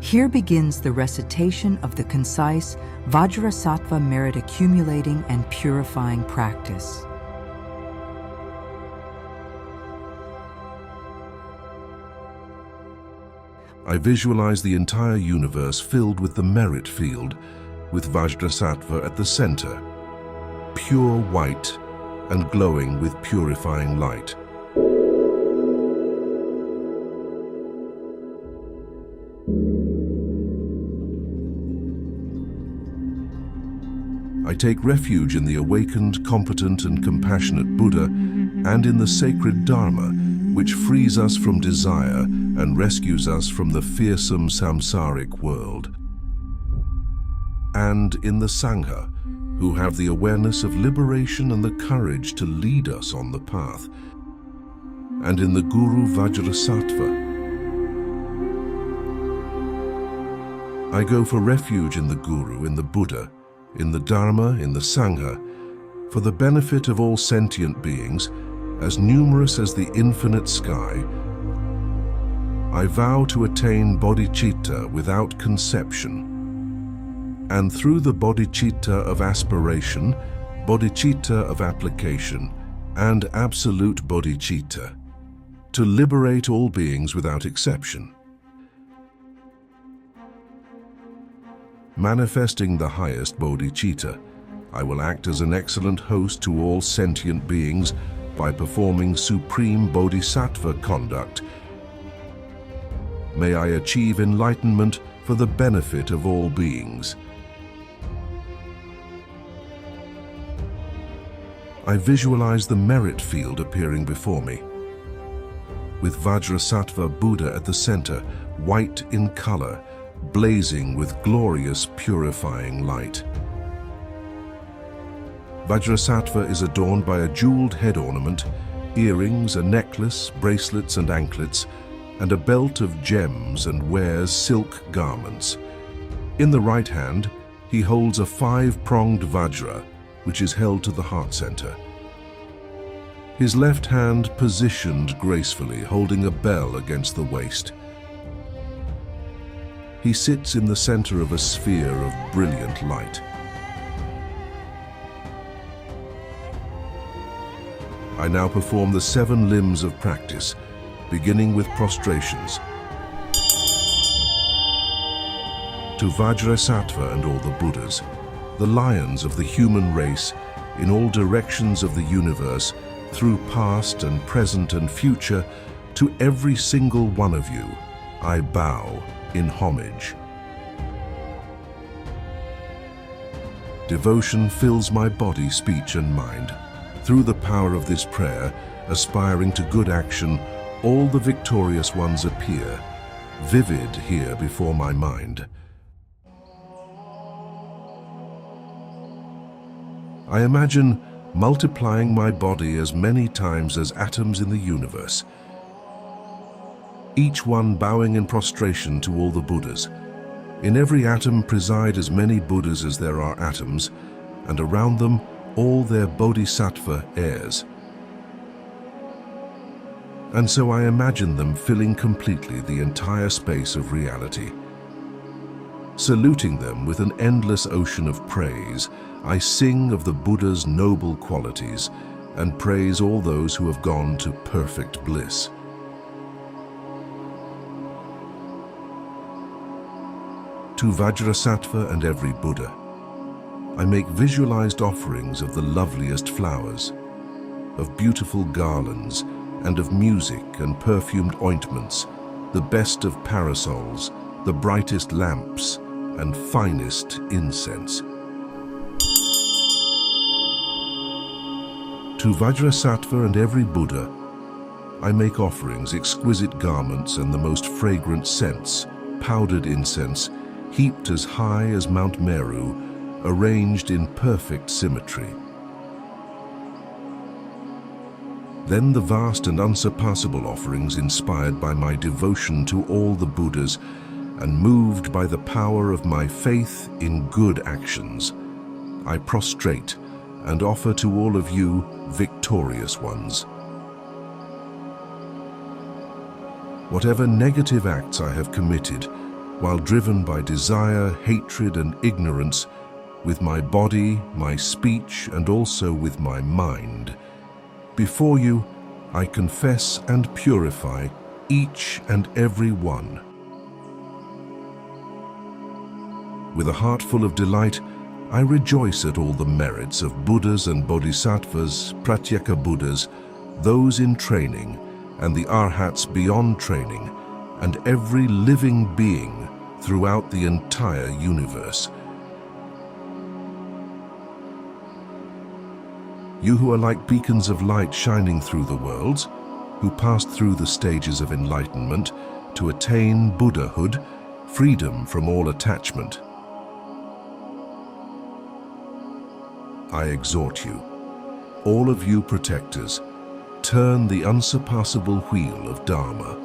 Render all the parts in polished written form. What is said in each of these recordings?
Here begins the recitation of the concise Vajrasattva merit accumulating and purifying practice. I visualize the entire universe filled with the merit field, with Vajrasattva at the center, pure white and glowing with purifying light. I take refuge in the awakened, competent, and compassionate Buddha and in the sacred Dharma, which frees us from desire and rescues us from the fearsome samsaric world. And in the Sangha, who have the awareness of liberation and the courage to lead us on the path. And in the Guru Vajrasattva. I go for refuge in the Guru, in the Buddha, in the Dharma, in the Sangha, for the benefit of all sentient beings, as numerous as the infinite sky. I vow to attain bodhicitta without conception, and through the bodhicitta of aspiration, bodhicitta of application, and absolute bodhicitta, to liberate all beings without exception. Manifesting the highest bodhicitta, I will act as an excellent host to all sentient beings by performing supreme bodhisattva conduct. May I achieve enlightenment for the benefit of all beings. I visualize the merit field appearing before me, with Vajrasattva Buddha at the center, white in color, blazing with glorious purifying light. Vajrasattva is adorned by a jeweled head ornament, earrings, a necklace, bracelets and anklets, and a belt of gems, and wears silk garments. In the right hand, he holds a 5-pronged vajra, which is held to the heart center. His left hand positioned gracefully, holding a bell against the waist. He sits in the center of a sphere of brilliant light. I now perform the 7 limbs of practice, beginning with prostrations. To Vajrasattva and all the Buddhas, the lions of the human race, in all directions of the universe, through past and present and future, to every single one of you, I bow in homage. Devotion fills my body, speech, and mind. Through the power of this prayer, aspiring to good action, all the victorious ones appear, vivid here before my mind. I imagine multiplying my body as many times as atoms in the universe, each one bowing in prostration to all the Buddhas. In every atom preside as many Buddhas as there are atoms, and around them all their bodhisattva heirs. And so I imagine them filling completely the entire space of reality. Saluting them with an endless ocean of praise, I sing of the Buddha's noble qualities and praise all those who have gone to perfect bliss. To Vajrasattva and every Buddha, I make visualized offerings of the loveliest flowers, of beautiful garlands, and of music and perfumed ointments, the best of parasols, the brightest lamps, and finest incense. To Vajrasattva and every Buddha, I make offerings, exquisite garments, and the most fragrant scents, powdered incense, heaped as high as Mount Meru, arranged in perfect symmetry. Then the vast and unsurpassable offerings inspired by my devotion to all the Buddhas and moved by the power of my faith in good actions, I prostrate and offer to all of you victorious ones. Whatever negative acts I have committed, while driven by desire, hatred, and ignorance, with my body, my speech, and also with my mind. Before you, I confess and purify each and every one. With a heart full of delight, I rejoice at all the merits of Buddhas and Bodhisattvas, Pratyeka Buddhas, those in training, and the Arhats beyond training, and every living being throughout the entire universe. You who are like beacons of light shining through the worlds, who passed through the stages of enlightenment to attain Buddhahood, freedom from all attachment. I exhort you, all of you protectors, turn the unsurpassable wheel of Dharma.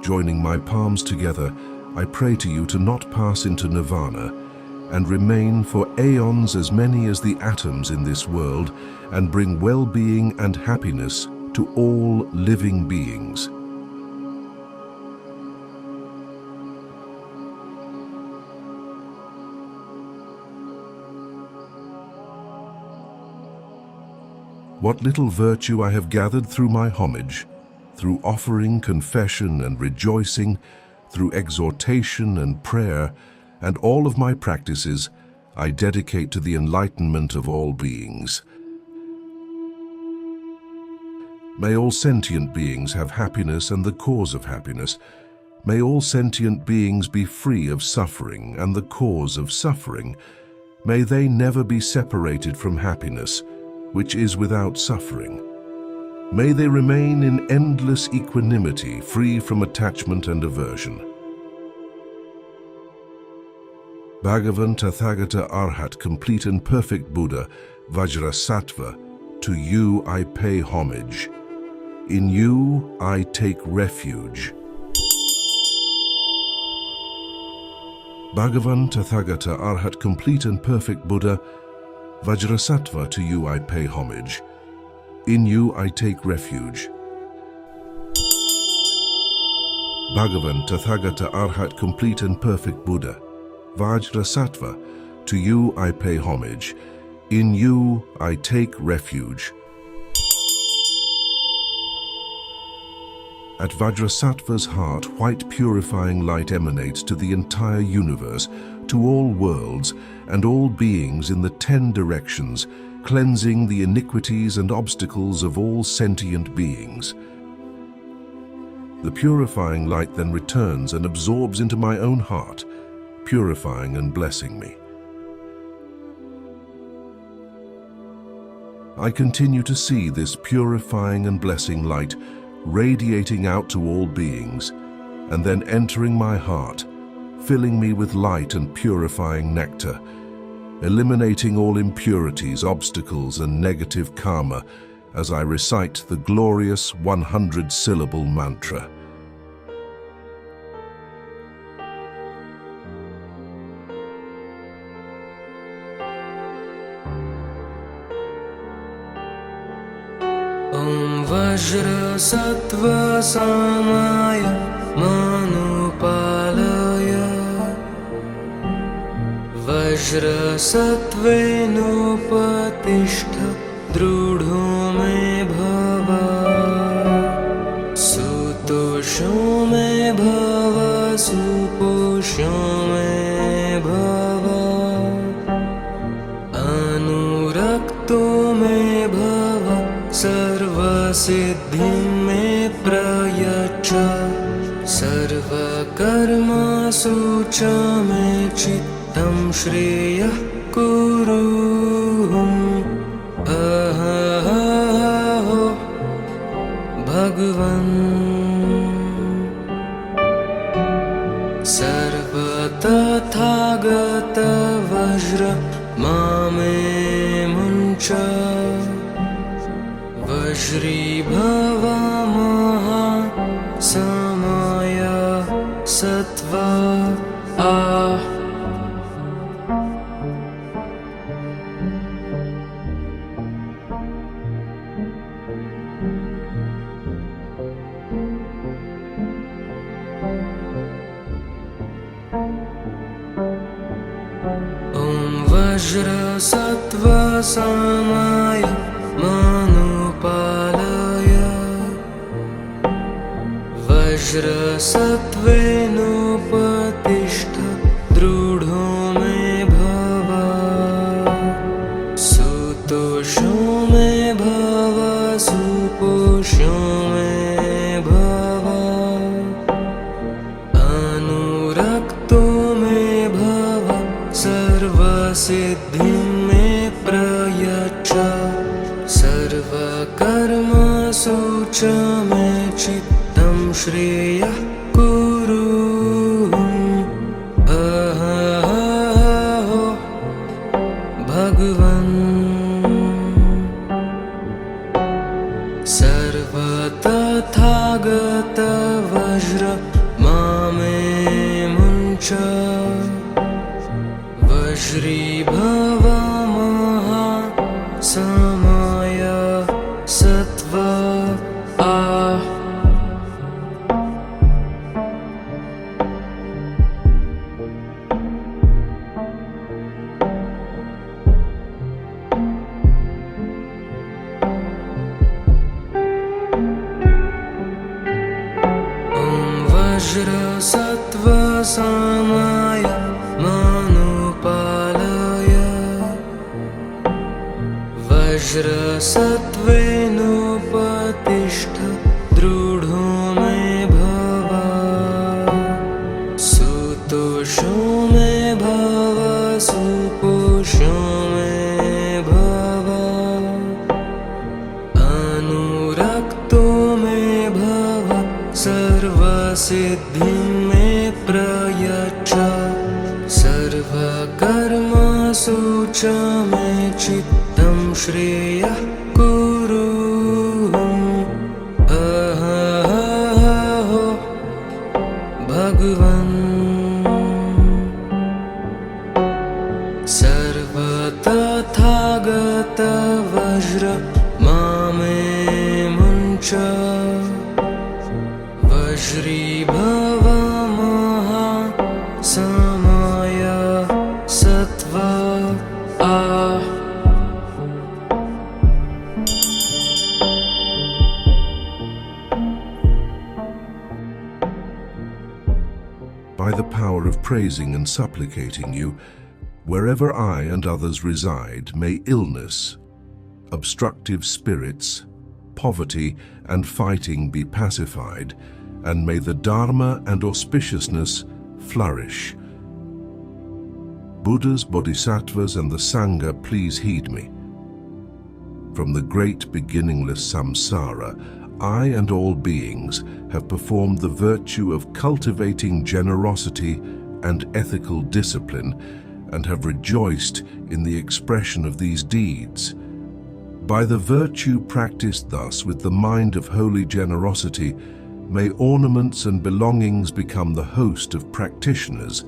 Joining my palms together, I pray to you to not pass into nirvana and remain for aeons as many as the atoms in this world and bring well-being and happiness to all living beings. What little virtue I have gathered through my homage, through offering, confession, and rejoicing, through exhortation and prayer, and all of my practices, I dedicate to the enlightenment of all beings. May all sentient beings have happiness and the cause of happiness. May all sentient beings be free of suffering and the cause of suffering. May they never be separated from happiness, which is without suffering. May they remain in endless equanimity, free from attachment and aversion. Bhagavan Tathagata Arhat, complete and perfect Buddha, Vajrasattva, to you I pay homage. In you I take refuge. Bhagavan Tathagata Arhat, complete and perfect Buddha, Vajrasattva, to you I pay homage. In you I take refuge. Bhagavan Tathagata Arhat, complete and perfect Buddha, Vajrasattva, to you I pay homage. In you I take refuge. At Vajrasattva's heart, white purifying light emanates to the entire universe, to all worlds and all beings in the 10 directions, cleansing the iniquities and obstacles of all sentient beings. The purifying light then returns and absorbs into my own heart, purifying and blessing me. I continue to see this purifying and blessing light radiating out to all beings, and then entering my heart, filling me with light and purifying nectar, eliminating all impurities, obstacles, and negative karma as I recite the glorious 100-syllable mantra. Om Vajrasattva Samaya Manupalaya Vajrasattvenupatishta Drudho me bhava Sutosho me bhava Suposho me bhava Anurakto me bhava Sarvasiddhim me prayacha Sarvakarmasu cha me chittam shreyah kuru Ahaho Bhagavan Sarvatathagata Vajra Mame Muncha Vajri Bhava Maha Samaya Sattva वज्रसत्त्वसमय मानुपालय वज्रसत्त्वेनोपतिष्ठ दृढो मे भव सुतोषो मे भव सुपोषो मे भव अनुरक्तो मे भव सर्वसिद्धिं मे प्रयच्छ सर्वकर्मसु च मे चित्तं श्रेयः कुरु अहो भगवन् सर्वतथागत वज्र मामे मुञ्च वज्रीभव महासमय सत्त्व वज्रसत्त्वसमय मानुपालय वज्रसत्त्वेनोपतिष्ठ दृढो मे भव सुतोषो मे भव सुपोषो मे भव अनुरक्तो मे भव सर्वसिद्धिं मे प्रयच्छ सर्वकर्मसु च मे चित्तं श्रेयः कुरु अहो भगवन् सर्वतथागत वज्र मामे मुञ्च वज्रीभव महासमय सत्त्व By the power of praising and supplicating you, wherever I and others reside, may illness, obstructive spirits, poverty and fighting be pacified, and may the Dharma and auspiciousness flourish. Buddhas, Bodhisattvas and the Sangha, please heed me. From the great beginningless samsara, I and all beings have performed the virtue of cultivating generosity and ethical discipline and have rejoiced in the expression of these deeds. By the virtue practiced thus with the mind of holy generosity, may ornaments and belongings become the host of practitioners,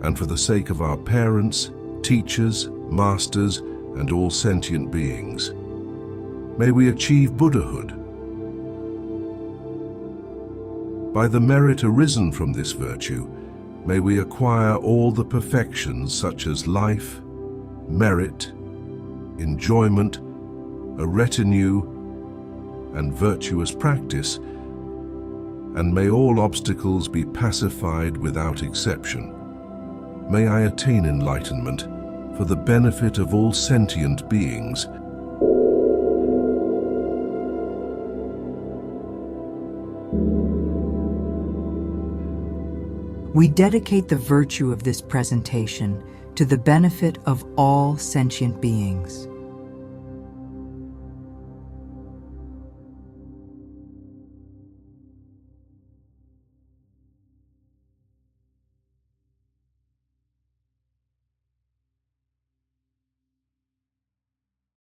and for the sake of our parents, teachers, masters, and all sentient beings, may we achieve Buddhahood. By the merit arisen from this virtue, may we acquire all the perfections such as life, merit, enjoyment, a retinue, and virtuous practice, and may all obstacles be pacified without exception. May I attain enlightenment for the benefit of all sentient beings. We dedicate the virtue of this presentation to the benefit of all sentient beings.